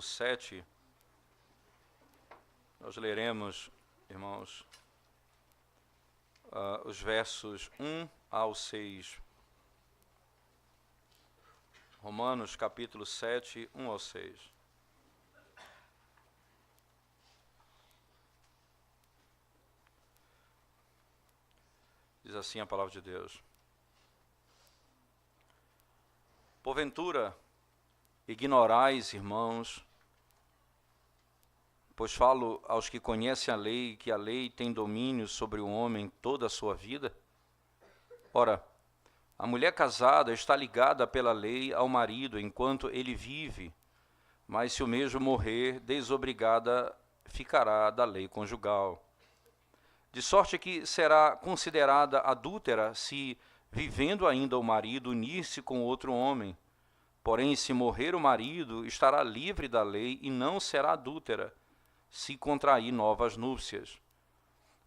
7, nós leremos, irmãos, os versos 1 ao 6. Romanos, capítulo 7, 1 ao 6. Diz assim a palavra de Deus. Porventura, ignorais, irmãos, pois falo aos que conhecem a lei, que a lei tem domínio sobre o homem toda a sua vida? Ora, a mulher casada está ligada pela lei ao marido enquanto ele vive, mas se o mesmo morrer, desobrigada ficará da lei conjugal. De sorte que será considerada adúltera se, vivendo ainda o marido, unir-se com outro homem. Porém, se morrer o marido, estará livre da lei e não será adúltera, se contrair novas núpcias.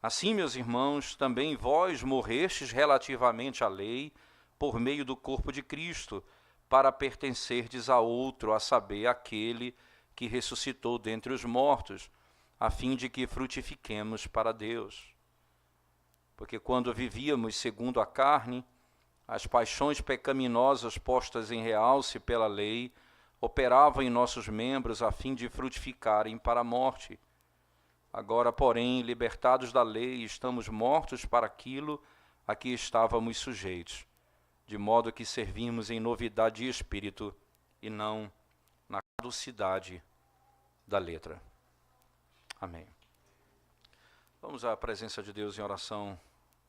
Assim, meus irmãos, também vós morrestes relativamente à lei, por meio do corpo de Cristo, para pertencerdes a outro, a saber, aquele que ressuscitou dentre os mortos, a fim de que frutifiquemos para Deus. Porque quando vivíamos segundo a carne, as paixões pecaminosas postas em realce pela lei operavam em nossos membros a fim de frutificarem para a morte. Agora, porém, libertados da lei, estamos mortos para aquilo a que estávamos sujeitos, de modo que servimos em novidade de espírito e não na caducidade da letra. Amém. Vamos à presença de Deus em oração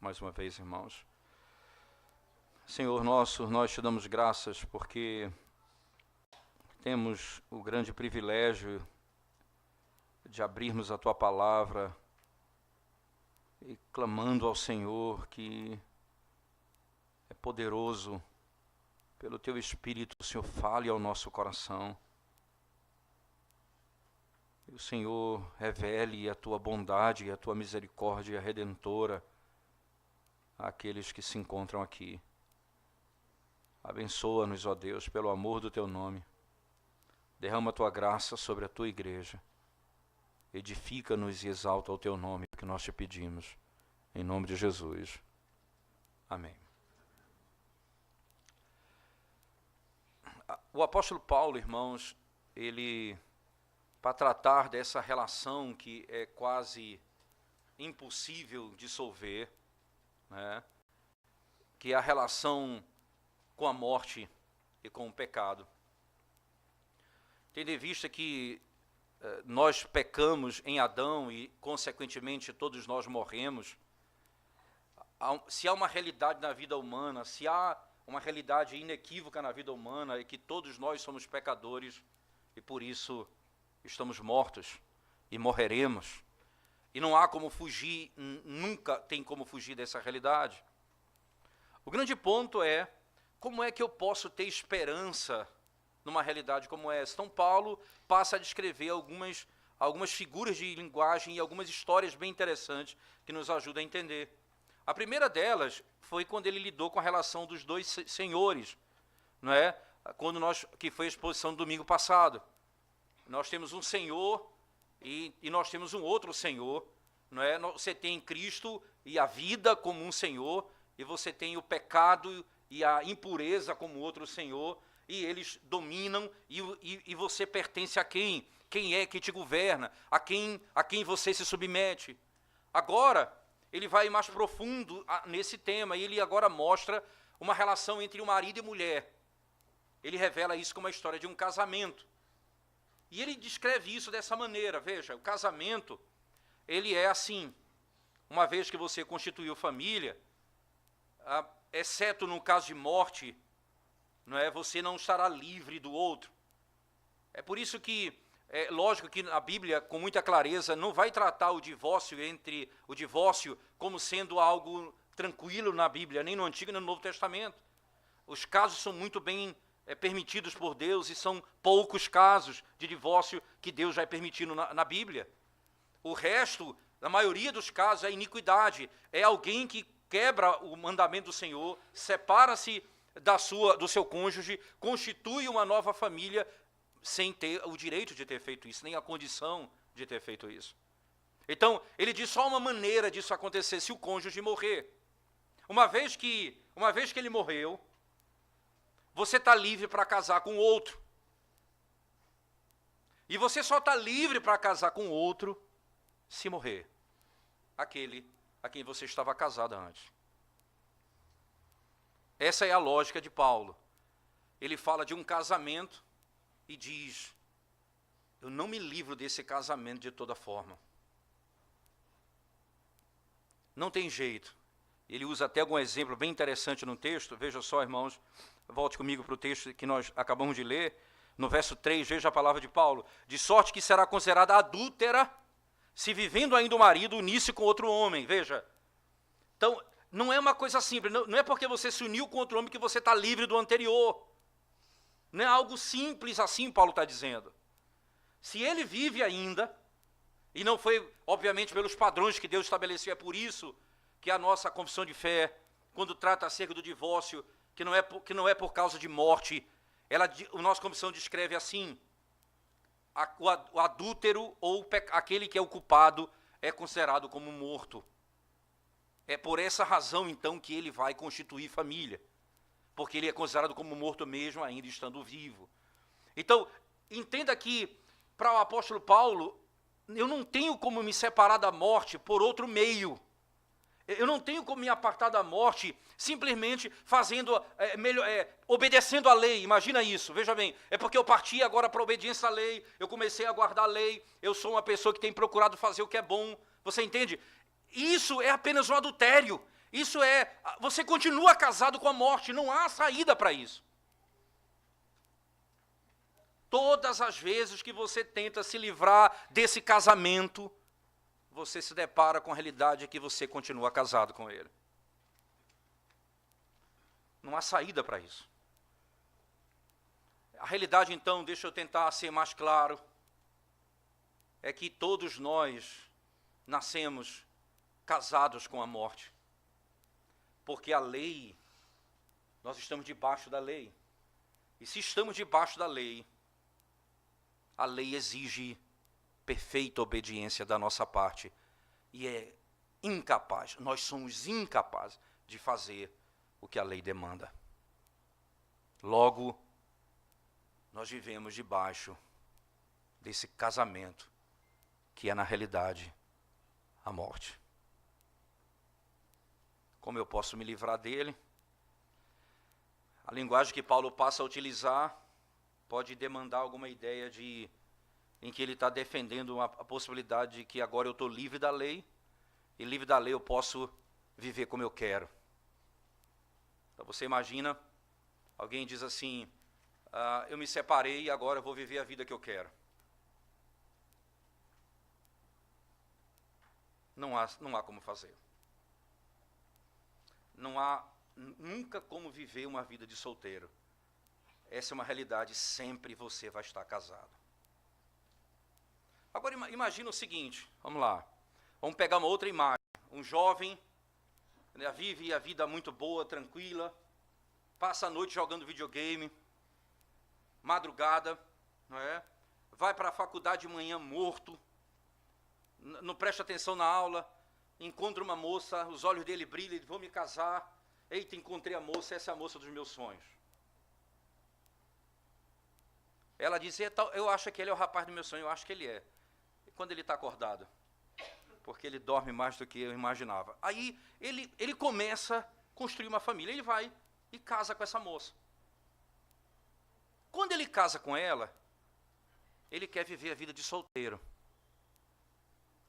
mais uma vez, irmãos. Senhor nosso, nós te damos graças porque temos o grande privilégio de abrirmos a Tua palavra e clamando ao Senhor que é poderoso, pelo Teu Espírito, o Senhor fale ao nosso coração. E o Senhor revele a Tua bondade e a Tua misericórdia redentora àqueles que se encontram aqui. Abençoa-nos, ó Deus, pelo amor do Teu nome. Derrama a Tua graça sobre a Tua igreja. Edifica-nos e exalta o Teu nome, que nós te pedimos. Em nome de Jesus. Amém. O apóstolo Paulo, irmãos, ele, para tratar dessa relação que é quase impossível dissolver, né, que é a relação com a morte e com o pecado. Tendo em vista que nós pecamos em Adão e, consequentemente, todos nós morremos, se há uma realidade na vida humana, se há uma realidade inequívoca na vida humana, é que todos nós somos pecadores e, por isso, estamos mortos e morreremos. E não há como fugir, nunca tem como fugir dessa realidade. O grande ponto é, como é que eu posso ter esperança numa realidade como essa? Então, Paulo passa a descrever algumas figuras de linguagem e algumas histórias bem interessantes que nos ajudam a entender. A primeira delas foi quando ele lidou com a relação dos dois senhores, não é? Que foi a exposição do domingo passado. Nós temos um Senhor e nós temos um outro Senhor, não é? Você tem Cristo e a vida como um Senhor, e você tem o pecado e a impureza como outro Senhor, e eles dominam, e você pertence a quem? Quem é que te governa? A quem você se submete? Agora, ele vai mais profundo nesse tema, e ele agora mostra uma relação entre o marido e mulher. Ele revela isso como a história de um casamento. E ele descreve isso dessa maneira, veja, o casamento, ele é assim, uma vez que você constituiu família, exceto no caso de morte, não é, você não estará livre do outro. É por isso que, é lógico que a Bíblia, com muita clareza, não vai tratar o divórcio como sendo algo tranquilo na Bíblia, nem no Antigo nem no Novo Testamento. Os casos são muito bem permitidos por Deus, e são poucos casos de divórcio que Deus vai permitindo na Bíblia. O resto, na maioria dos casos, é iniquidade. É alguém que quebra o mandamento do Senhor, separa-se do seu cônjuge, constitui uma nova família, sem ter o direito de ter feito isso, nem a condição de ter feito isso. Então, ele diz só uma maneira disso acontecer, se o cônjuge morrer. Uma vez que ele morreu, você está livre para casar com outro. E você só está livre para casar com outro se morrer aquele a quem você estava casada antes. Essa é a lógica de Paulo. Ele fala de um casamento e diz: eu não me livro desse casamento de toda forma. Não tem jeito. Ele usa até algum exemplo bem interessante no texto. Veja só, irmãos, volte comigo para o texto que nós acabamos de ler. No verso 3, veja a palavra de Paulo. De sorte que será considerada adúltera, se vivendo ainda o marido unisse com outro homem. Veja. Então, não é uma coisa simples. Não é porque você se uniu com outro homem que você está livre do anterior. Não é algo simples assim, Paulo está dizendo. Se ele vive ainda, e não foi, obviamente, pelos padrões que Deus estabeleceu, é por isso que a nossa confissão de fé, quando trata acerca do divórcio, que não é por causa de morte, a nossa confissão descreve assim: o adúltero ou aquele que é o culpado é considerado como morto. É por essa razão, então, que ele vai constituir família, porque ele é considerado como morto mesmo, ainda estando vivo. Então, entenda que, para o apóstolo Paulo, eu não tenho como me separar da morte por outro meio. Eu não tenho como me apartar da morte simplesmente obedecendo à lei. Imagina isso, veja bem. É porque eu parti agora para a obediência à lei, eu comecei a guardar a lei, eu sou uma pessoa que tem procurado fazer o que é bom. Você entende? Isso é apenas um adultério. Você continua casado com a morte, não há saída para isso. Todas as vezes que você tenta se livrar desse casamento, você se depara com a realidade que você continua casado com ele. Não há saída para isso. A realidade, então, deixa eu tentar ser mais claro, é que todos nós nascemos casados com a morte. Porque a lei, nós estamos debaixo da lei. E se estamos debaixo da lei, a lei exige perfeita obediência da nossa parte. E é incapaz, nós somos incapazes de fazer o que a lei demanda. Logo, nós vivemos debaixo desse casamento, que é na realidade a morte. Como eu posso me livrar dele? A linguagem que Paulo passa a utilizar pode demandar alguma ideia em que ele está defendendo a possibilidade de que agora eu estou livre da lei, e livre da lei eu posso viver como eu quero. Então você imagina, alguém diz assim, eu me separei e agora eu vou viver a vida que eu quero. Não há como fazer. Não há nunca como viver uma vida de solteiro. Essa é uma realidade, sempre você vai estar casado. Agora imagina o seguinte, vamos lá. Vamos pegar uma outra imagem. Um jovem, né, vive a vida muito boa, tranquila, passa a noite jogando videogame, madrugada, não é? Vai para a faculdade de manhã morto, não presta atenção na aula, encontra uma moça, os olhos dele brilham, ele: vou me casar, eita, encontrei a moça, essa é a moça dos meus sonhos. Ela diz: eu acho que ele é o rapaz do meu sonho, eu acho que ele é. E quando ele está acordado? Porque ele dorme mais do que eu imaginava. Aí ele começa a construir uma família, ele vai e casa com essa moça. Quando ele casa com ela, ele quer viver a vida de solteiro.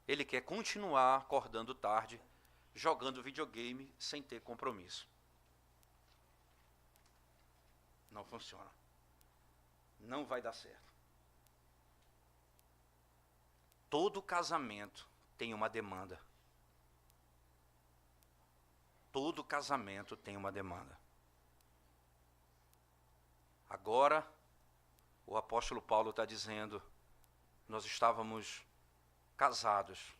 Ele quer continuar acordando tarde, jogando videogame, sem ter compromisso. Não funciona. Não vai dar certo. Todo casamento tem uma demanda. Todo casamento tem uma demanda. Agora, o apóstolo Paulo está dizendo, nós estávamos casados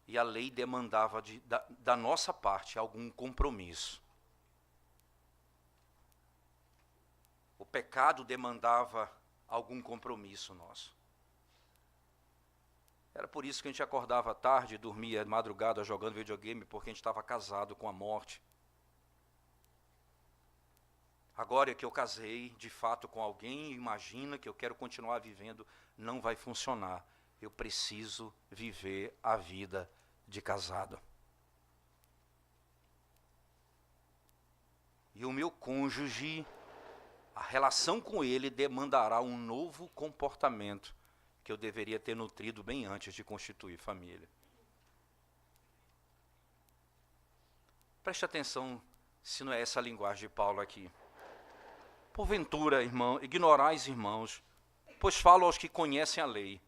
e a lei demandava da nossa parte algum compromisso. O pecado demandava algum compromisso nosso. Era por isso que a gente acordava tarde, dormia de madrugada jogando videogame, porque a gente estava casado com a morte. Agora que eu casei, de fato, com alguém, imagina que eu quero continuar vivendo, não vai funcionar. Eu preciso viver a vida de casado. E o meu cônjuge, a relação com ele demandará um novo comportamento que eu deveria ter nutrido bem antes de constituir família. Preste atenção se não é essa a linguagem de Paulo aqui. Porventura, irmão, ignorais, irmãos, pois falo aos que conhecem a lei,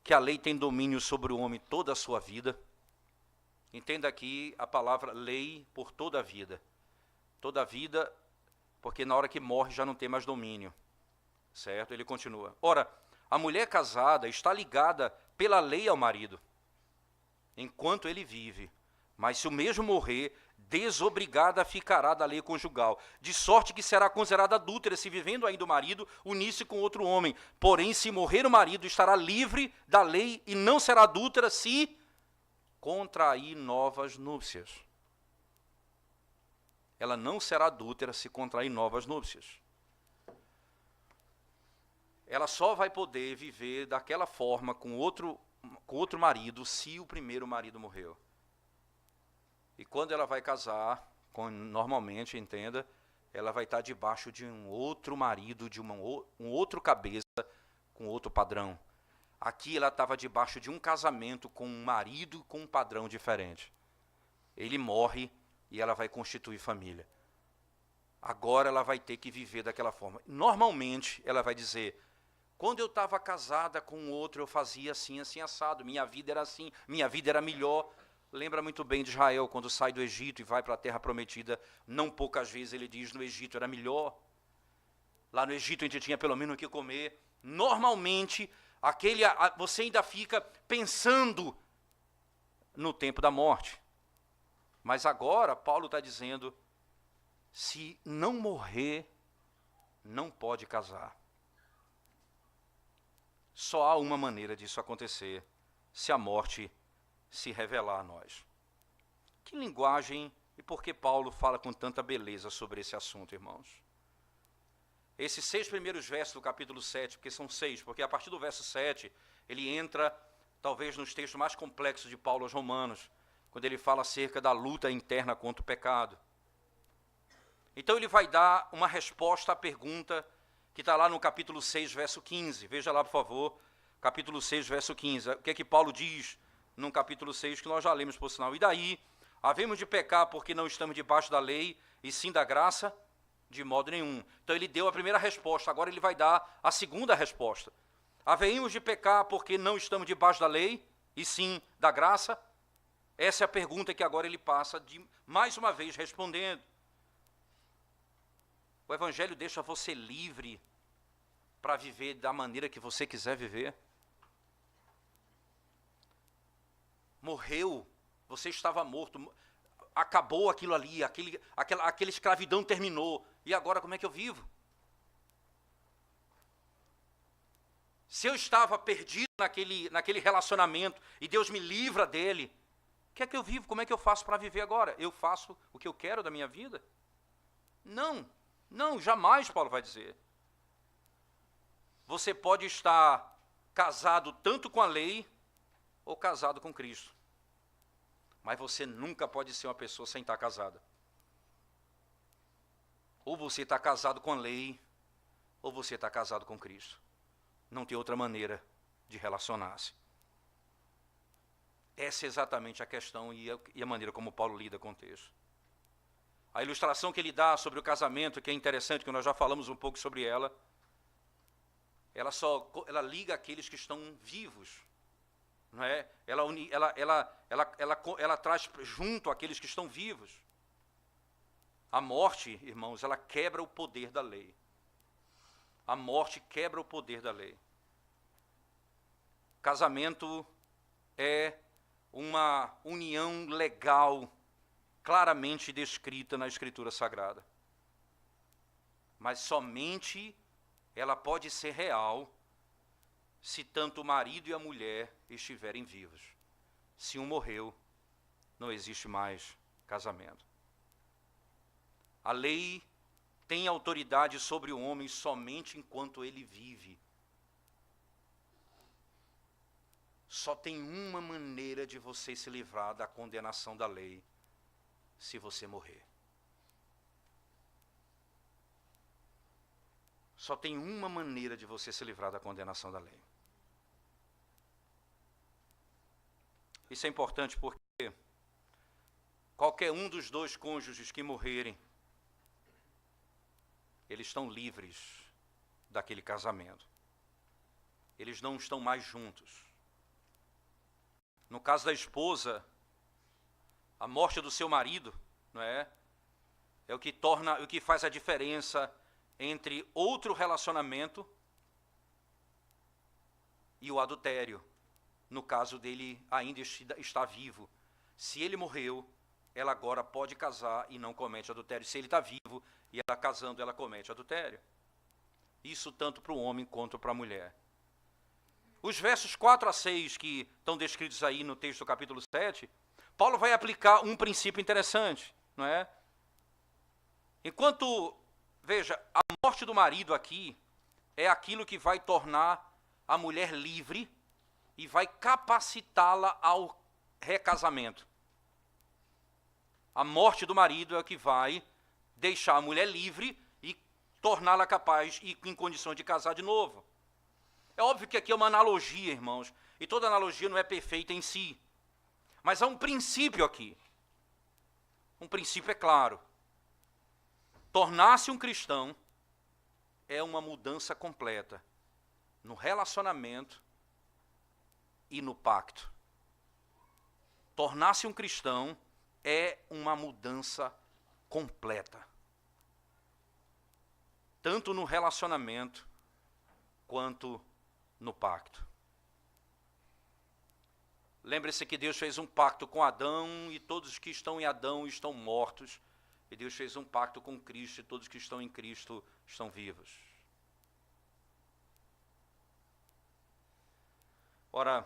que a lei tem domínio sobre o homem toda a sua vida. Entenda aqui a palavra lei por toda a vida. Toda a vida, porque na hora que morre já não tem mais domínio. Certo? Ele continua. Ora, a mulher casada está ligada pela lei ao marido, enquanto ele vive. Mas se o mesmo morrer, desobrigada ficará da lei conjugal, de sorte que será considerada adúltera se vivendo ainda o marido unir-se com outro homem. Porém, se morrer o marido, estará livre da lei e não será adúltera se contrair novas núpcias. Ela não será adúltera se contrair novas núpcias. Ela só vai poder viver daquela forma com outro marido se o primeiro marido morreu. E quando ela vai casar, normalmente, entenda, ela vai estar debaixo de um outro marido, de um outro cabeça, com outro padrão. Aqui ela estava debaixo de um casamento com um marido com um padrão diferente. Ele morre e ela vai constituir família. Agora ela vai ter que viver daquela forma. Normalmente ela vai dizer: quando eu estava casada com outro, eu fazia assim, assim, assado. Minha vida era assim, minha vida era melhor. Lembra muito bem de Israel, quando sai do Egito e vai para a terra prometida. Não poucas vezes ele diz, no Egito era melhor. Lá no Egito a gente tinha pelo menos o que comer. Normalmente, você ainda fica pensando no tempo da morte. Mas agora, Paulo está dizendo, se não morrer, não pode casar. Só há uma maneira disso acontecer, se a morte se revelar a nós. Que linguagem e por que Paulo fala com tanta beleza sobre esse assunto, irmãos? Esses 6 primeiros versos do capítulo 7, porque são 6, porque a partir do verso 7, ele entra, talvez, nos textos mais complexos de Paulo aos Romanos, quando ele fala acerca da luta interna contra o pecado. Então ele vai dar uma resposta à pergunta que está lá no capítulo 6, verso 15. Veja lá, por favor, capítulo 6, verso 15. O que é que Paulo diz no capítulo 6, que nós já lemos, por sinal? E daí, havemos de pecar porque não estamos debaixo da lei, e sim da graça? De modo nenhum. Então ele deu a primeira resposta, agora ele vai dar a segunda resposta. Havemos de pecar porque não estamos debaixo da lei, e sim da graça? Essa é a pergunta que agora ele passa, mais uma vez, respondendo. O Evangelho deixa você livre para viver da maneira que você quiser viver. Morreu, você estava morto, acabou aquilo ali, aquela escravidão terminou. E agora como é que eu vivo? Se eu estava perdido naquele relacionamento e Deus me livra dele, o que é que eu vivo? Como é que eu faço para viver agora? Eu faço o que eu quero da minha vida? Não, jamais, Paulo vai dizer. Você pode estar casado tanto com a lei ou casado com Cristo. Mas você nunca pode ser uma pessoa sem estar casada. Ou você está casado com a lei, ou você está casado com Cristo. Não tem outra maneira de relacionar-se. Essa é exatamente a questão e a maneira como Paulo lida com o texto. A ilustração que ele dá sobre o casamento, que é interessante, que nós já falamos um pouco sobre ela, ela liga aqueles que estão vivos, não é? Ela traz junto aqueles que estão vivos. A morte, irmãos, ela quebra o poder da lei. A morte quebra o poder da lei. Casamento é uma união legal, claramente descrita na Escritura Sagrada. Mas somente ela pode ser real se tanto o marido e a mulher estiverem vivos. Se um morreu, não existe mais casamento. A lei tem autoridade sobre o homem somente enquanto ele vive. Só tem uma maneira de você se livrar da condenação da lei: se você morrer. Só tem uma maneira de você se livrar da condenação da lei. Isso é importante porque qualquer um dos dois cônjuges que morrerem, eles estão livres daquele casamento. Eles não estão mais juntos. No caso da esposa, a morte do seu marido, não é o que faz a diferença entre outro relacionamento e o adultério. No caso dele ainda está vivo. Se ele morreu, ela agora pode casar e não comete adultério. Se ele está vivo e ela casando, ela comete adultério. Isso tanto para o homem quanto para a mulher. Os versos 4 a 6 que estão descritos aí no texto do capítulo 7, Paulo vai aplicar um princípio interessante, não é? Enquanto, veja, a morte do marido aqui é aquilo que vai tornar a mulher livre e vai capacitá-la ao recasamento. A morte do marido é o que vai deixar a mulher livre e torná-la capaz e em condições de casar de novo. É óbvio que aqui é uma analogia, irmãos, e toda analogia não é perfeita em si. Mas há um princípio aqui. Um princípio é claro. Tornar-se um cristão é uma mudança completa no relacionamento e no pacto. Tornar-se um cristão é uma mudança completa. Tanto no relacionamento quanto no pacto. Lembre-se que Deus fez um pacto com Adão e todos que estão em Adão estão mortos. E Deus fez um pacto com Cristo e todos que estão em Cristo estão vivos. Ora,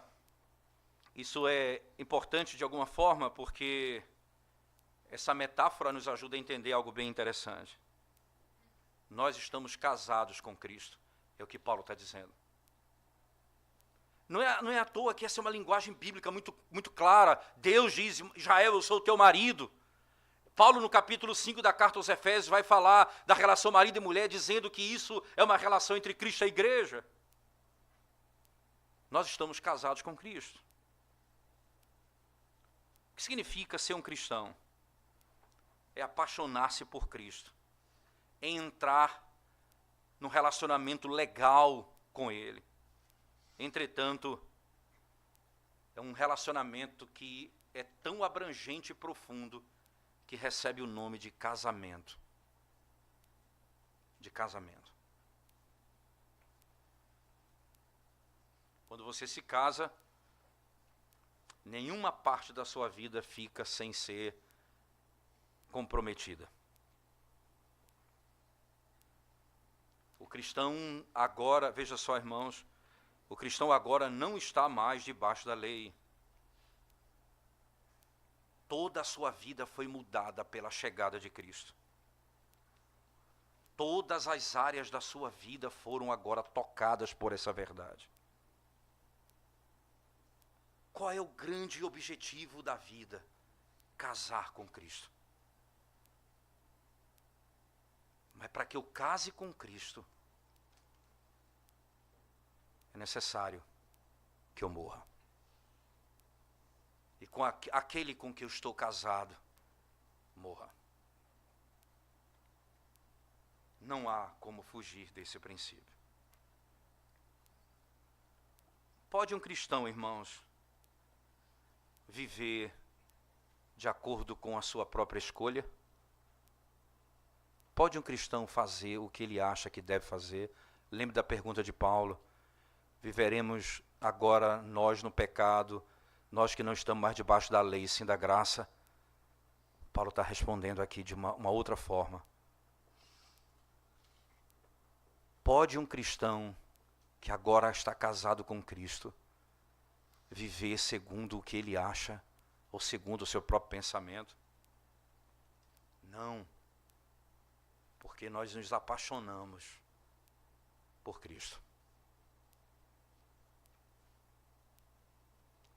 isso é importante de alguma forma porque essa metáfora nos ajuda a entender algo bem interessante. Nós estamos casados com Cristo, é o que Paulo está dizendo. Não é à toa que essa é uma linguagem bíblica muito clara. Deus diz: Israel, eu sou o teu marido. Paulo, no capítulo 5 da carta aos Efésios, vai falar da relação marido e mulher, dizendo que isso é uma relação entre Cristo e a igreja. Nós estamos casados com Cristo. O que significa ser um cristão? É apaixonar-se por Cristo. É entrar num relacionamento legal com Ele. Entretanto, é um relacionamento que é tão abrangente e profundo que recebe o nome de casamento. De casamento. Quando você se casa, nenhuma parte da sua vida fica sem ser comprometida. O cristão agora, veja só, irmãos, o cristão agora não está mais debaixo da lei. Toda a sua vida foi mudada pela chegada de Cristo. Todas as áreas da sua vida foram agora tocadas por essa verdade. Qual é o grande objetivo da vida? Casar com Cristo. Mas para que eu case com Cristo, é necessário que eu morra. E com aquele com que eu estou casado, morra. Não há como fugir desse princípio. Pode um cristão, irmãos, viver de acordo com a sua própria escolha? Pode um cristão fazer o que ele acha que deve fazer? Lembre da pergunta de Paulo: viveremos agora nós no pecado, nós que não estamos mais debaixo da lei, sim da graça? Paulo está respondendo aqui de uma outra forma. pode um cristão que agora está casado com Cristo viver segundo o que ele acha ou segundo o seu próprio pensamento? Não. Porque nós nos apaixonamos por Cristo.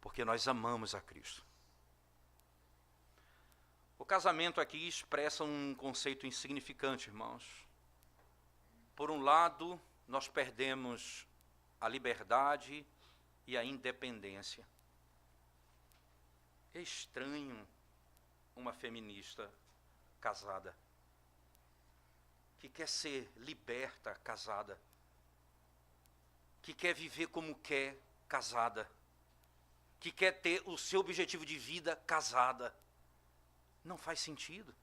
Porque nós amamos a Cristo. O casamento aqui expressa um conceito insignificante, irmãos. Por um lado, nós perdemos a liberdade e a independência. É estranho uma feminista casada, que quer ser liberta casada, que quer viver como quer casada, que quer ter o seu objetivo de vida casada. Não faz sentido.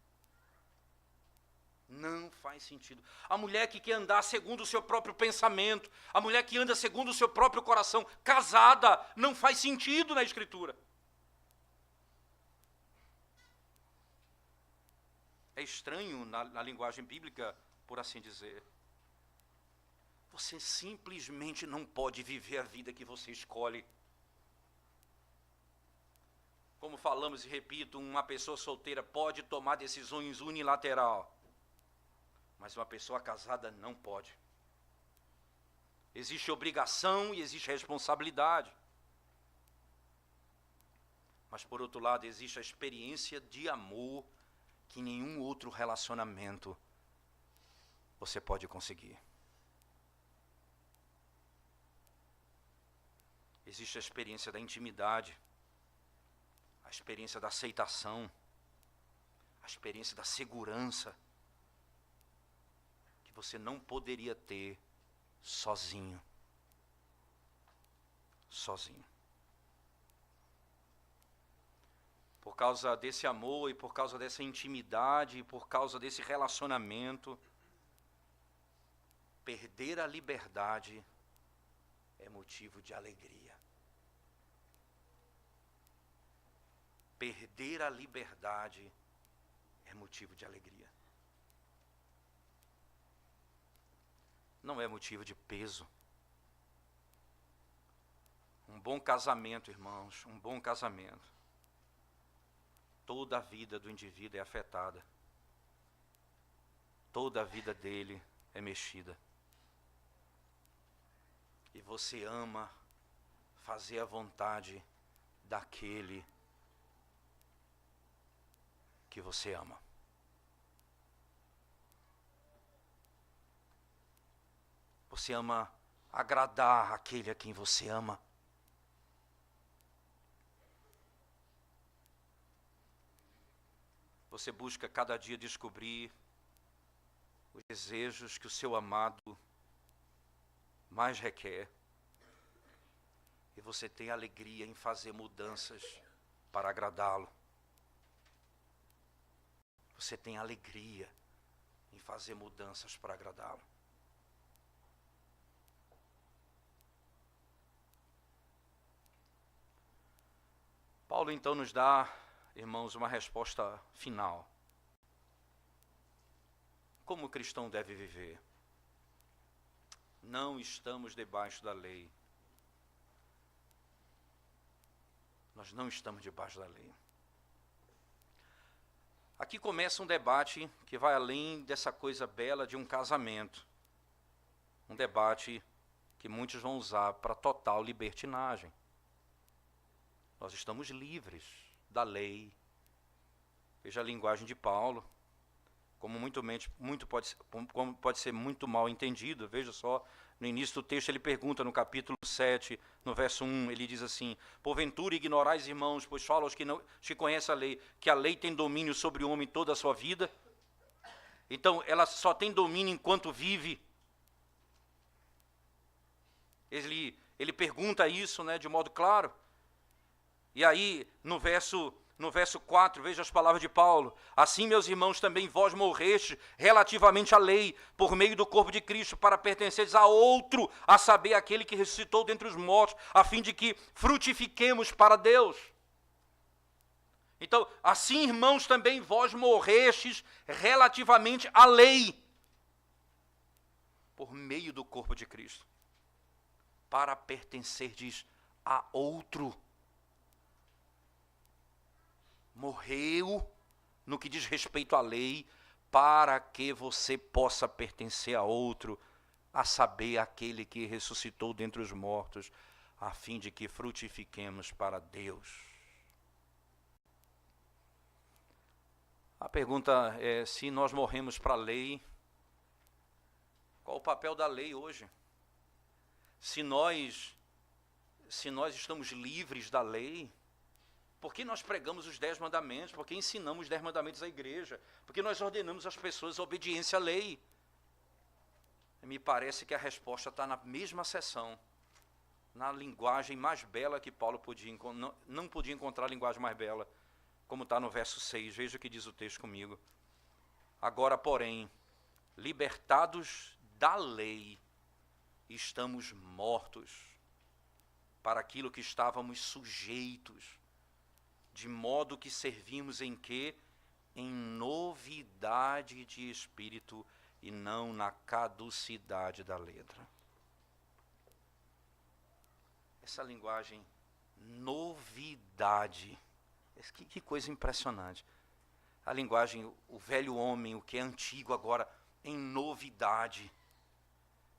Não faz sentido. A mulher que quer andar segundo o seu próprio pensamento, a mulher que anda segundo o seu próprio coração, casada, não faz sentido na Escritura. É estranho na linguagem bíblica, por assim dizer. Você simplesmente não pode viver a vida que você escolhe. Como falamos e repito, uma pessoa solteira pode tomar decisões unilateral, mas uma pessoa casada não pode. Existe obrigação e existe responsabilidade. Mas por outro lado, existe a experiência de amor que nenhum outro relacionamento você pode conseguir. Existe a experiência da intimidade, a experiência da aceitação, a experiência da segurança, que você não poderia ter sozinho. Sozinho. Por causa desse amor e por causa dessa intimidade e por causa desse relacionamento, perder a liberdade é motivo de alegria. Perder a liberdade é motivo de alegria. Não é motivo de peso. Um bom casamento, irmãos, um bom casamento. Toda a vida do indivíduo é afetada. Toda a vida dele é mexida. E você ama fazer a vontade daquele que você ama. Você ama agradar aquele a quem você ama. Você busca cada dia descobrir os desejos que o seu amado mais requer. E você tem alegria em fazer mudanças para agradá-lo. Você tem alegria em fazer mudanças para agradá-lo. Paulo então nos dá, irmãos, uma resposta final. Como o cristão deve viver? Não estamos debaixo da lei. Nós não estamos debaixo da lei. Aqui começa um debate que vai além dessa coisa bela de um casamento. Um debate que muitos vão usar para total libertinagem. Nós estamos livres da lei. Veja a linguagem de Paulo, como pode ser muito mal entendido. Veja só, no início do texto ele pergunta no capítulo 7, no verso 1, ele diz assim: porventura ignorais, irmãos, pois falo aos que conhecem a lei, que a lei tem domínio sobre o homem toda a sua vida. Então, ela só tem domínio enquanto vive. Ele pergunta isso, né, de modo claro. E aí, no verso 4, veja as palavras de Paulo. Assim, meus irmãos, também vós morrestes relativamente à lei, por meio do corpo de Cristo, para pertenceres a outro, a saber, aquele que ressuscitou dentre os mortos, a fim de que frutifiquemos para Deus. Então, assim, irmãos, também vós morrestes relativamente à lei. por meio do corpo de Cristo, para pertencerdes a outro. Morreu no que diz respeito à lei, para que você possa pertencer a outro, a saber, aquele que ressuscitou dentre os mortos, a fim de que frutifiquemos para Deus. A pergunta é, se nós morremos para a lei, qual o papel da lei hoje? Se nós estamos livres da lei, por que nós pregamos os 10 mandamentos? Por que ensinamos os 10 mandamentos à igreja? Por que nós ordenamos às pessoas a obediência à lei? Me parece que a resposta está na mesma seção, na linguagem mais bela que Paulo não podia encontrar a linguagem mais bela, como está no verso 6. Veja o que diz o texto comigo. Agora, porém, libertados da lei, estamos mortos para aquilo que estávamos sujeitos, de modo que servimos em quê? Em novidade de espírito e não na caducidade da letra. Essa linguagem, novidade, que coisa impressionante. A linguagem, o velho homem, o que é antigo agora, em novidade,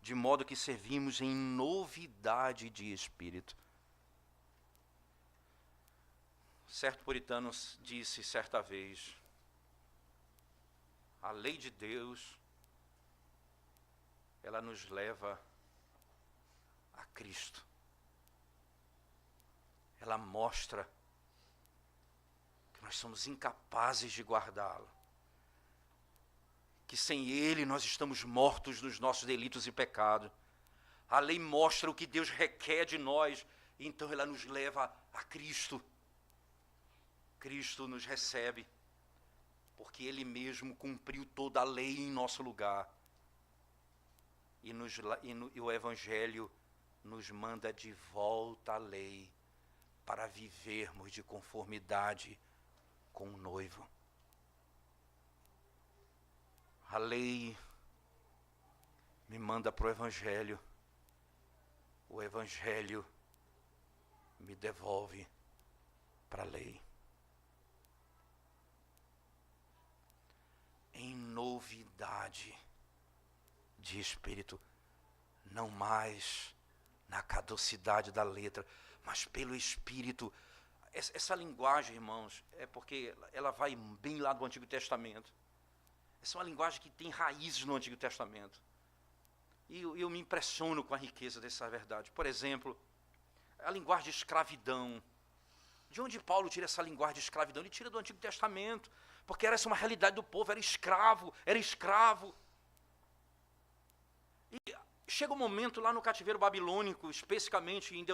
de modo que servimos em novidade de espírito. Certo puritano disse certa vez, a lei de Deus, ela nos leva a Cristo. Ela mostra que nós somos incapazes de guardá-lo, que sem Ele nós estamos mortos nos nossos delitos e pecados. A lei mostra o que Deus requer de nós, então ela nos leva a Cristo. Cristo nos recebe, porque Ele mesmo cumpriu toda a lei em nosso lugar. E o Evangelho nos manda de volta à lei, para vivermos de conformidade com o noivo. A lei me manda para o Evangelho me devolve para a lei. Em novidade de espírito, não mais na caducidade da letra, mas pelo Espírito. Essa linguagem, irmãos, é porque ela vai bem lá do Antigo Testamento. Essa é uma linguagem que tem raízes no Antigo Testamento. E eu me impressiono com a riqueza dessa verdade. Por exemplo, a linguagem de escravidão. De onde Paulo tira essa linguagem de escravidão? Ele tira do Antigo Testamento, porque era essa uma realidade do povo, era escravo. E chega um momento lá no cativeiro babilônico, especificamente em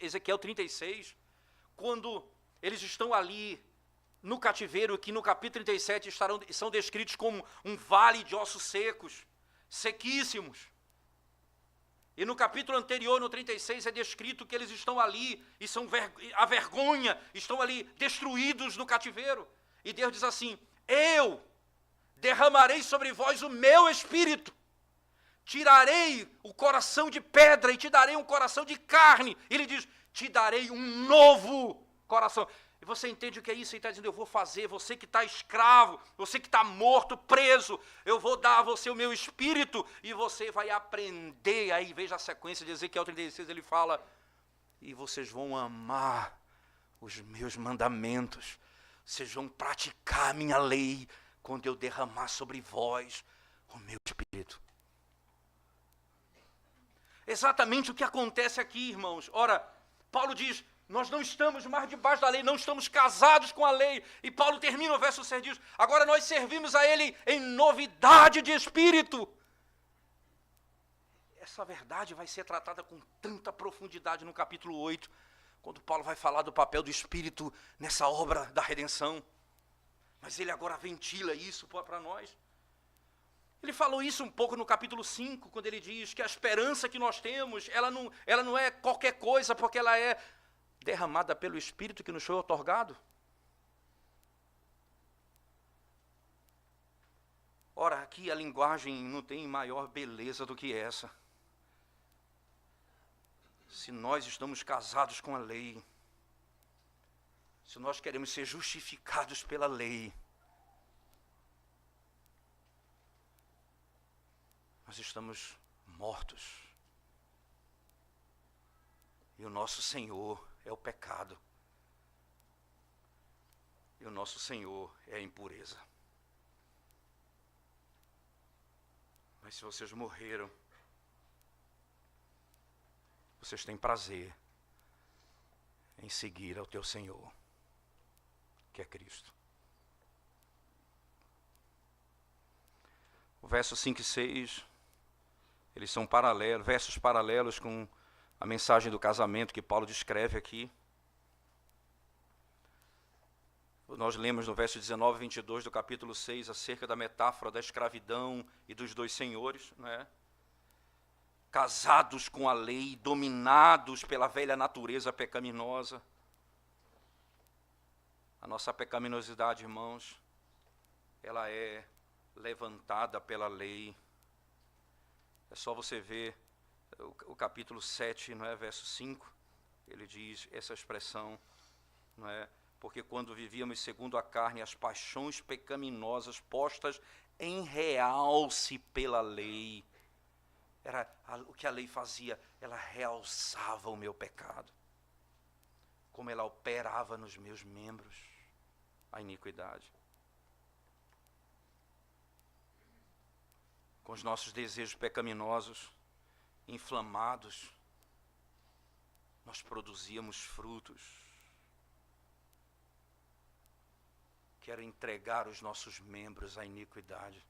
Ezequiel 36, quando eles estão ali no cativeiro, que no capítulo 37 são descritos como um vale de ossos secos, sequíssimos. E no capítulo anterior, no 36, é descrito que eles estão ali e são a vergonha, estão ali destruídos no cativeiro. E Deus diz assim, eu derramarei sobre vós o meu espírito, tirarei o coração de pedra e te darei um coração de carne. Ele diz, te darei um novo coração. E você entende o que é isso? Ele está dizendo, eu vou fazer, você que está escravo, você que está morto, preso, eu vou dar a você o meu espírito e você vai aprender. Aí veja a sequência de Ezequiel 36, ele fala, e vocês vão amar os meus mandamentos, vocês vão praticar a minha lei, quando eu derramar sobre vós o meu espírito. Exatamente o que acontece aqui, irmãos. Ora, Paulo diz, nós não estamos mais debaixo da lei, não estamos casados com a lei. E Paulo termina o verso 6 diz, agora nós servimos a Ele em novidade de espírito. Essa verdade vai ser tratada com tanta profundidade no capítulo 8, quando Paulo vai falar do papel do Espírito nessa obra da redenção. Mas ele agora ventila isso para nós. Ele falou isso um pouco no capítulo 5, quando ele diz que a esperança que nós temos, ela não é qualquer coisa, porque ela é derramada pelo Espírito que nos foi otorgado. Ora, aqui a linguagem não tem maior beleza do que essa. Se nós estamos casados com a lei, se nós queremos ser justificados pela lei, nós estamos mortos. E o nosso Senhor é o pecado. E o nosso Senhor é a impureza. Mas se vocês morreram, vocês têm prazer em seguir ao teu Senhor, que é Cristo. O verso 5 e 6, eles são paralelos, versos paralelos com a mensagem do casamento que Paulo descreve aqui. Nós lemos no verso 19 e 22 do capítulo 6 acerca da metáfora da escravidão e dos dois senhores, né? Casados com a lei, dominados pela velha natureza pecaminosa. A nossa pecaminosidade, irmãos, ela é levantada pela lei. É só você ver o capítulo 7, não é, verso 5, ele diz essa expressão, não é? Porque quando vivíamos segundo a carne, as paixões pecaminosas postas em realce pela lei, o que a lei fazia, ela realçava o meu pecado, como ela operava nos meus membros, a iniquidade. Com os nossos desejos pecaminosos, inflamados, nós produzíamos frutos. Quero entregar os nossos membros à iniquidade.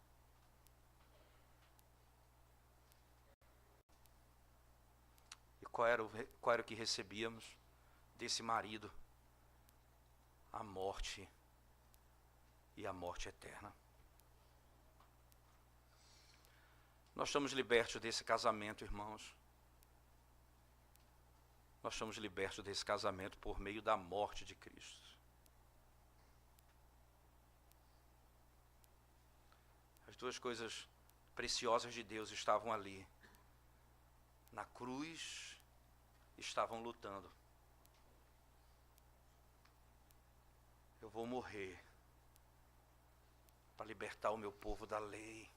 E qual era o que recebíamos desse marido? A morte e a morte eterna. Nós estamos libertos desse casamento, irmãos. Nós estamos libertos desse casamento por meio da morte de Cristo. As duas coisas preciosas de Deus estavam ali. Na cruz, estavam lutando. Eu vou morrer para libertar o meu povo da lei.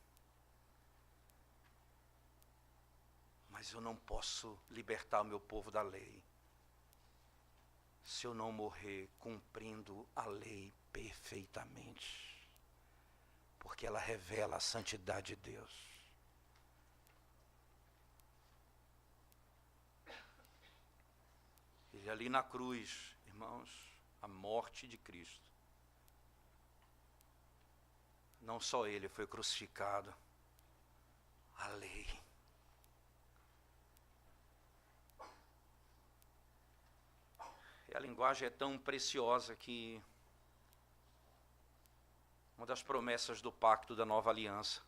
Mas eu não posso libertar o meu povo da lei se eu não morrer cumprindo a lei perfeitamente. Porque ela revela a santidade de Deus. E ali na cruz, irmãos, a morte de Cristo. Não só ele foi crucificado, a lei. E a linguagem é tão preciosa que uma das promessas do pacto da nova aliança,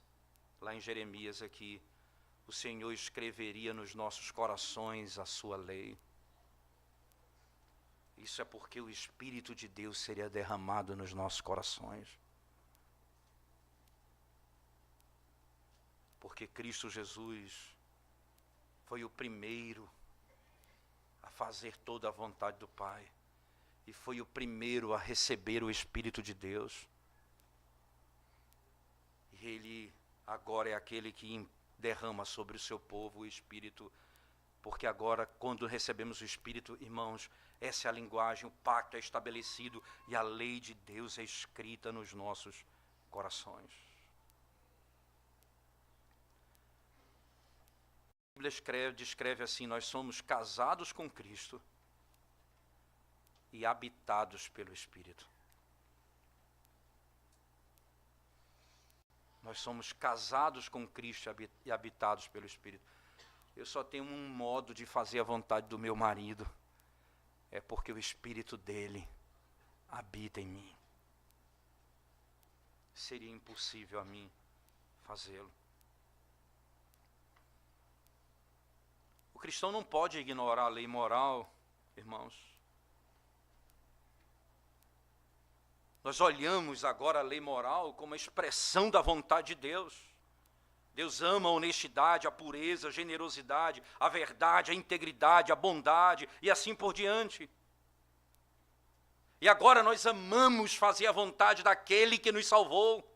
lá em Jeremias, é que o Senhor escreveria nos nossos corações a sua lei. Isso é porque o Espírito de Deus seria derramado nos nossos corações. Porque Cristo Jesus foi o primeiro a fazer toda a vontade do Pai. E foi o primeiro a receber o Espírito de Deus. E Ele agora é aquele que derrama sobre o seu povo o Espírito. Porque agora, quando recebemos o Espírito, irmãos, essa é a linguagem, o pacto é estabelecido e a lei de Deus é escrita nos nossos corações. A Bíblia descreve assim: nós somos casados com Cristo e habitados pelo Espírito. Nós somos casados com Cristo e habitados pelo Espírito. Eu só tenho um modo de fazer a vontade do meu marido. É porque o Espírito dele habita em mim. Seria impossível a mim fazê-lo. O cristão não pode ignorar a lei moral, irmãos. Nós olhamos agora a lei moral como a expressão da vontade de Deus. Deus ama a honestidade, a pureza, a generosidade, a verdade, a integridade, a bondade e assim por diante. E agora nós amamos fazer a vontade daquele que nos salvou.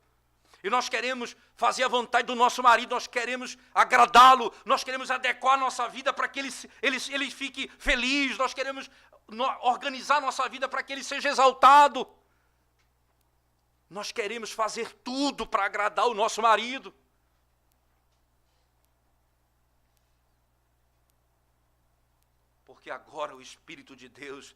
E nós queremos fazer a vontade do nosso marido, nós queremos agradá-lo, nós queremos adequar a nossa vida para que ele fique feliz, nós queremos organizar a nossa vida para que ele seja exaltado. Nós queremos fazer tudo para agradar o nosso marido. Porque agora o Espírito de Deus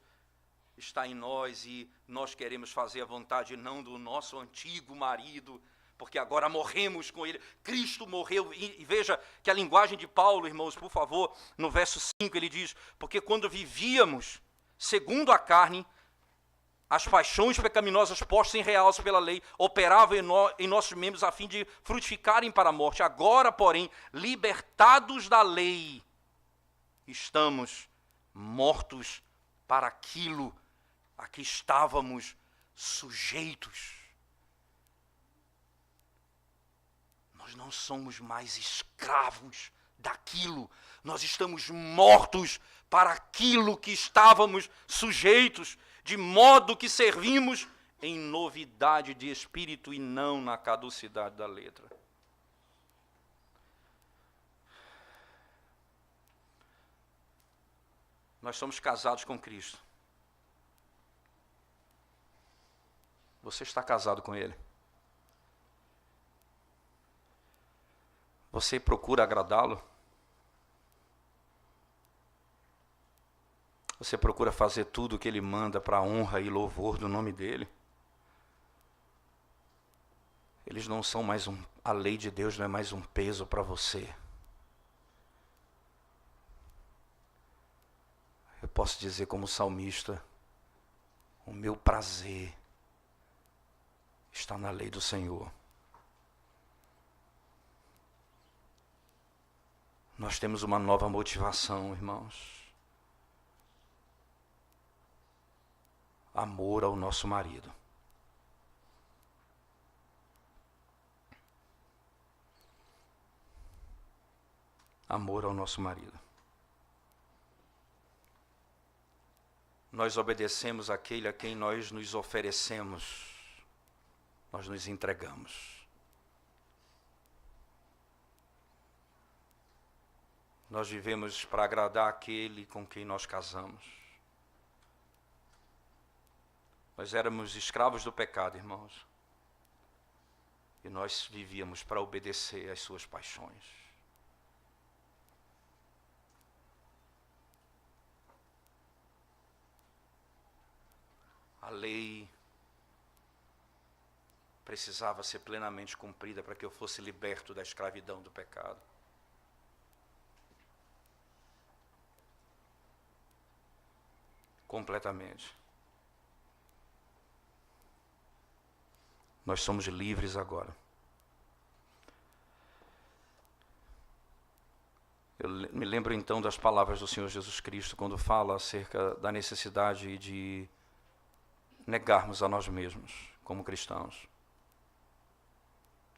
está em nós e nós queremos fazer a vontade não do nosso antigo marido, porque agora morremos com ele. Cristo morreu, e veja que a linguagem de Paulo, irmãos, por favor, no verso 5 ele diz, porque quando vivíamos segundo a carne, as paixões pecaminosas postas em realce pela lei operavam em nossos membros a fim de frutificarem para a morte. Agora, porém, libertados da lei, estamos mortos para aquilo a que estávamos sujeitos. Nós não somos mais escravos daquilo, nós estamos mortos para aquilo que estávamos sujeitos, de modo que servimos em novidade de espírito e não na caducidade da letra. Nós somos casados com Cristo. Você está casado com Ele? Você procura agradá-lo? Você procura fazer tudo o que Ele manda para a honra e louvor do nome dEle? Eles não são mais a lei de Deus não é mais um peso para você. Eu posso dizer como salmista, o meu prazer está na lei do Senhor. Nós temos uma nova motivação, irmãos. Amor ao nosso marido. Amor ao nosso marido. Nós obedecemos aquele a quem nós nos oferecemos. Nós nos entregamos. Nós vivemos para agradar aquele com quem nós casamos. Nós éramos escravos do pecado, irmãos. E nós vivíamos para obedecer às suas paixões. A lei precisava ser plenamente cumprida para que eu fosse liberto da escravidão do pecado. Completamente. Nós somos livres agora. Eu me lembro então das palavras do Senhor Jesus Cristo quando fala acerca da necessidade de negarmos a nós mesmos como cristãos.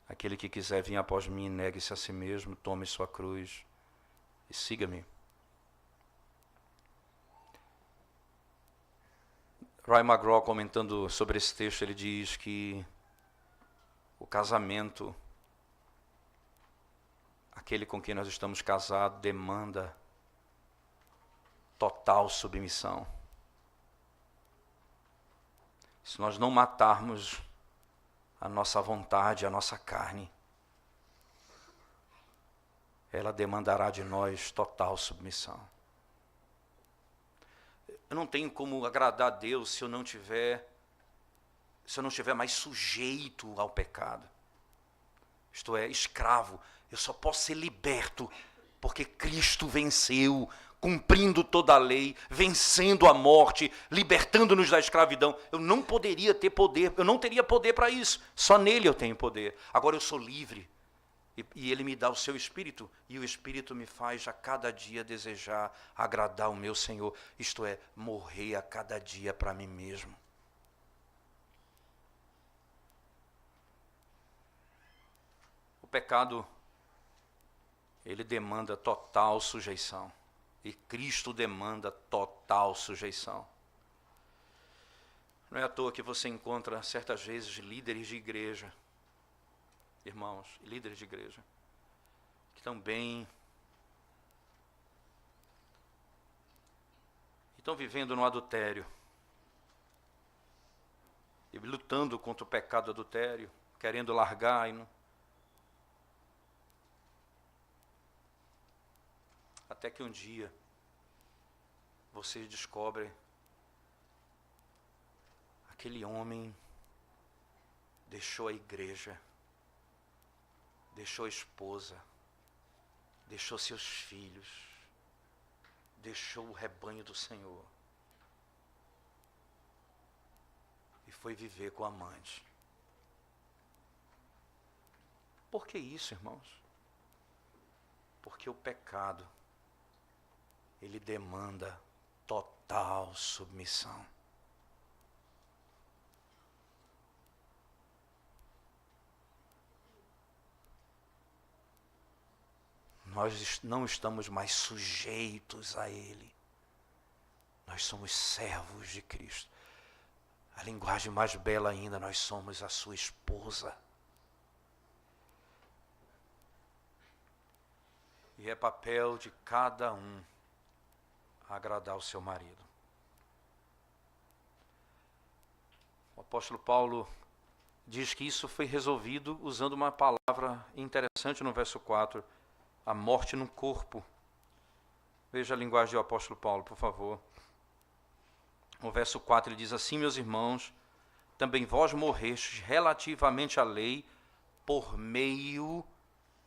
Aquele que quiser vir após mim, negue-se a si mesmo, tome sua cruz e siga-me. Ray McGraw, comentando sobre esse texto, ele diz que o casamento, aquele com quem nós estamos casados, demanda total submissão. Se nós não matarmos a nossa vontade, a nossa carne, ela demandará de nós total submissão. Eu não tenho como agradar a Deus se eu não estiver mais sujeito ao pecado. Isto é, escravo. Eu só posso ser liberto porque Cristo venceu, cumprindo toda a lei, vencendo a morte, libertando-nos da escravidão. Eu não poderia ter poder, eu não teria poder para isso. Só nele eu tenho poder. Agora eu sou livre. E Ele me dá o seu Espírito, e o Espírito me faz a cada dia desejar agradar o meu Senhor. Isto é, morrer a cada dia para mim mesmo. pecado, ele demanda total sujeição. E Cristo demanda total sujeição. Não é à toa que você encontra, certas vezes, líderes de igreja, irmãos, líderes de igreja, que também estão vivendo no adultério, e lutando contra o pecado do adultério, querendo largar e não. Até que um dia você descobre aquele homem deixou a igreja, deixou a esposa, deixou seus filhos, deixou o rebanho do Senhor e foi viver com a amante. Por que isso, irmãos? Porque o pecado, ele demanda total submissão. Nós não estamos mais sujeitos a Ele. Nós somos servos de Cristo. A linguagem mais bela ainda, nós somos a sua esposa. E é papel de cada um agradar o seu marido. O apóstolo Paulo diz que isso foi resolvido usando uma palavra interessante no verso 4, a morte no corpo. Veja a linguagem do apóstolo Paulo, por favor. No verso 4 ele diz assim: meus irmãos, também vós morrestes relativamente à lei por meio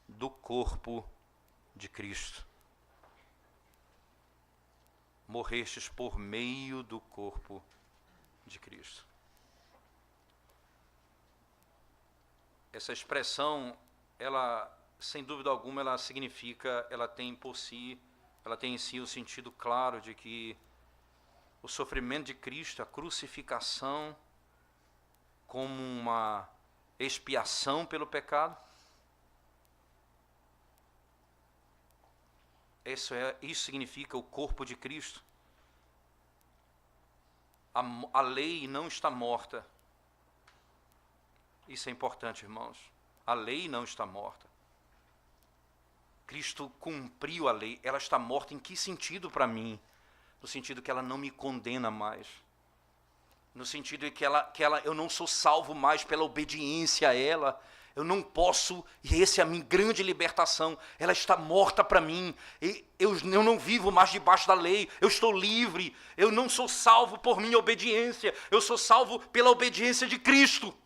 do corpo de Cristo. Morrestes por meio do corpo de Cristo. Essa expressão, ela, sem dúvida alguma, ela significa, ela tem em si o sentido claro de que o sofrimento de Cristo, a crucificação, como uma expiação pelo pecado, isso significa o corpo de Cristo. A lei não está morta. Isso é importante, irmãos. A lei não está morta. Cristo cumpriu a lei. Ela está morta em que sentido para mim? No sentido que ela não me condena mais. No sentido de que eu não sou salvo mais pela obediência a ela. Eu não posso, e essa é a minha grande libertação. Ela está morta para mim. Eu não vivo mais debaixo da lei. Eu estou livre. Eu não sou salvo por minha obediência. Eu sou salvo pela obediência de Cristo.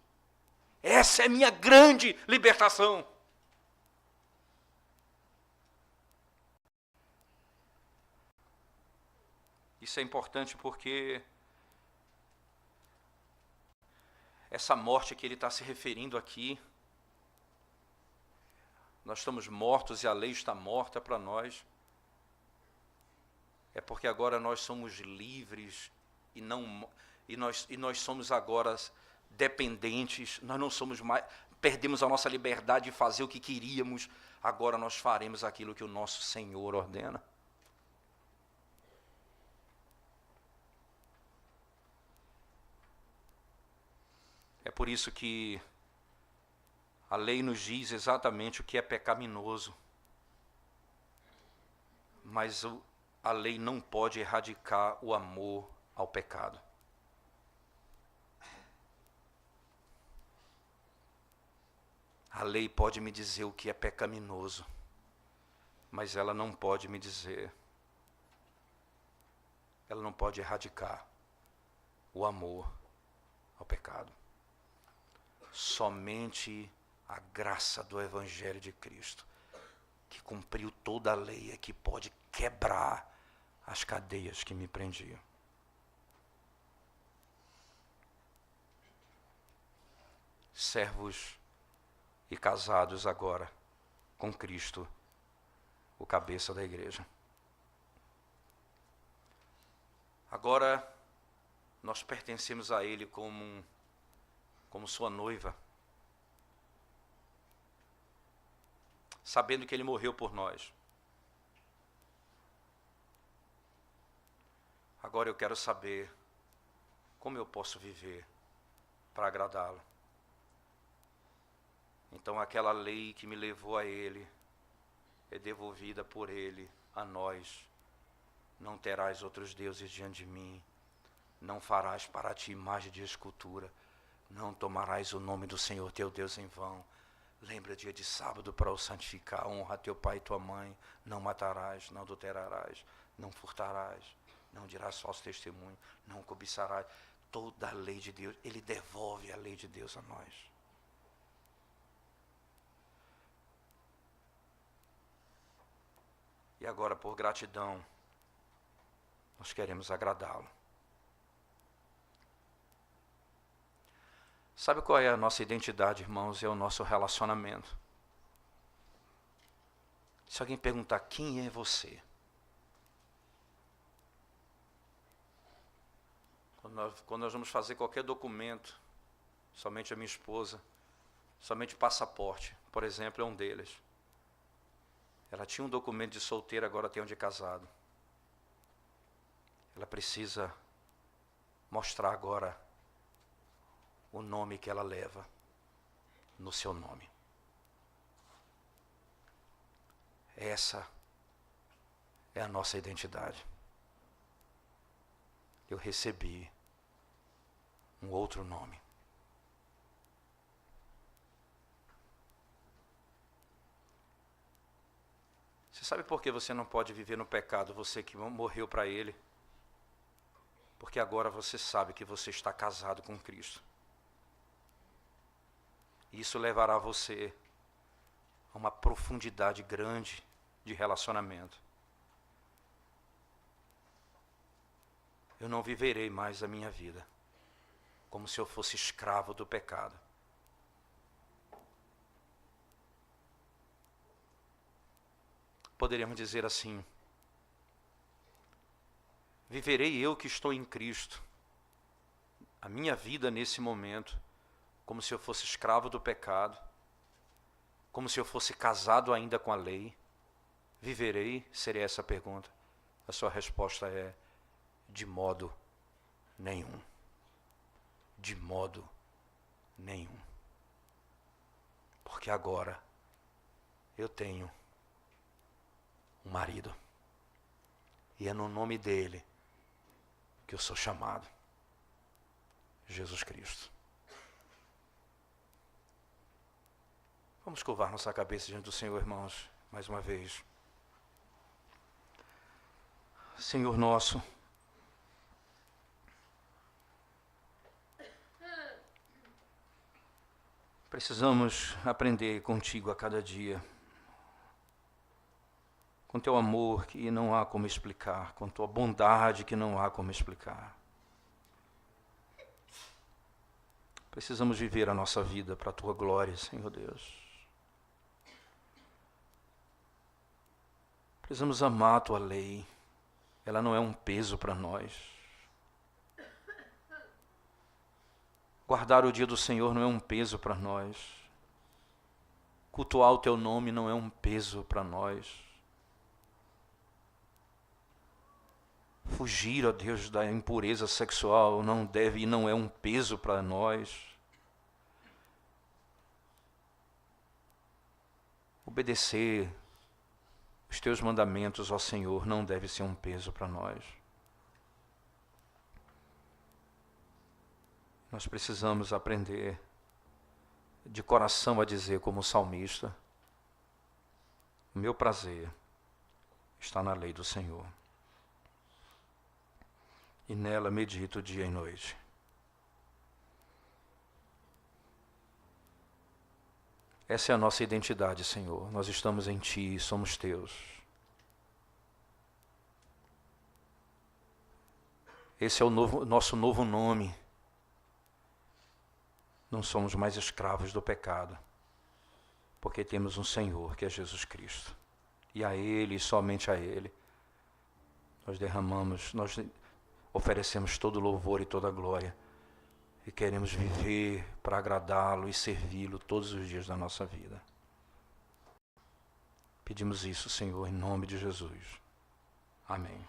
Essa é a minha grande libertação. Isso é importante porque essa morte que ele está se referindo aqui, nós estamos mortos e a lei está morta para nós, é porque agora nós somos livres e nós somos agora dependentes, nós não somos mais, perdemos a nossa liberdade de fazer o que queríamos, agora nós faremos aquilo que o nosso Senhor ordena. É por isso que a lei nos diz exatamente o que é pecaminoso. Mas a lei não pode erradicar o amor ao pecado. A lei pode me dizer o que é pecaminoso, mas ela não pode me dizer, ela não pode erradicar o amor ao pecado. Somente a graça do Evangelho de Cristo, que cumpriu toda a lei, é que pode quebrar as cadeias que me prendiam. Servos e casados agora com Cristo, o cabeça da igreja. Agora nós pertencemos a Ele como sua noiva. sabendo que Ele morreu por nós. Agora eu quero saber como eu posso viver para agradá-lo. Então aquela lei que me levou a Ele é devolvida por Ele a nós. Não terás outros deuses diante de mim. Não farás para ti imagem de escultura. Não tomarás o nome do Senhor teu Deus em vão. Lembra dia de sábado para o santificar. Honra teu pai e tua mãe. Não matarás, não adulterarás, não furtarás, não dirás falso testemunho, não cobiçarás. Toda a lei de Deus, Ele devolve a lei de Deus a nós. E agora, por gratidão, nós queremos agradá-lo. Sabe qual é a nossa identidade, irmãos? É o nosso relacionamento. Se alguém perguntar, quem é você? Quando nós vamos fazer qualquer documento, somente a minha esposa, somente passaporte, por exemplo, é um deles. Ela tinha um documento de solteira, agora tem um de casado. Ela precisa mostrar agora o nome que ela leva no seu nome. Essa é a nossa identidade. Eu recebi um outro nome. Você sabe por que você não pode viver no pecado, você que morreu para Ele? Porque agora você sabe que você está casado com Cristo. Isso levará você a uma profundidade grande de relacionamento. Eu não viverei mais a minha vida como se eu fosse escravo do pecado. Poderíamos dizer assim: viverei eu que estou em Cristo, a minha vida nesse momento, como se eu fosse escravo do pecado, como se eu fosse casado ainda com a lei. Viverei? Seria essa a pergunta. A sua resposta é: de modo nenhum. De modo nenhum. Porque agora eu tenho um marido. E é no nome dele que eu sou chamado. Jesus Cristo. Vamos curvar nossa cabeça diante do Senhor, irmãos, mais uma vez. Senhor nosso, precisamos aprender contigo a cada dia, com teu amor que não há como explicar, com tua bondade que não há como explicar. Precisamos viver a nossa vida para a tua glória, Senhor Deus. Precisamos amar a tua lei. Ela não é um peso para nós. Guardar o dia do Senhor não é um peso para nós. Cultuar o teu nome não é um peso para nós. Fugir, ó Deus, da impureza sexual não deve e não é um peso para nós. Obedecer os teus mandamentos, ó Senhor, não deve ser um peso para nós. Nós precisamos aprender de coração a dizer como salmista: o meu prazer está na lei do Senhor, e nela medito dia e noite. Essa é a nossa identidade, Senhor. Nós estamos em Ti, somos Teus. Esse é o nosso novo nome. Não somos mais escravos do pecado, porque temos um Senhor, que é Jesus Cristo. E a Ele, e somente a Ele, nós oferecemos todo louvor e toda glória. E queremos viver para agradá-lo e servi-lo todos os dias da nossa vida. Pedimos isso, Senhor, em nome de Jesus. Amém.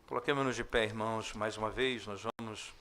Coloquemos-nos de pé, irmãos, mais uma vez. Nós vamos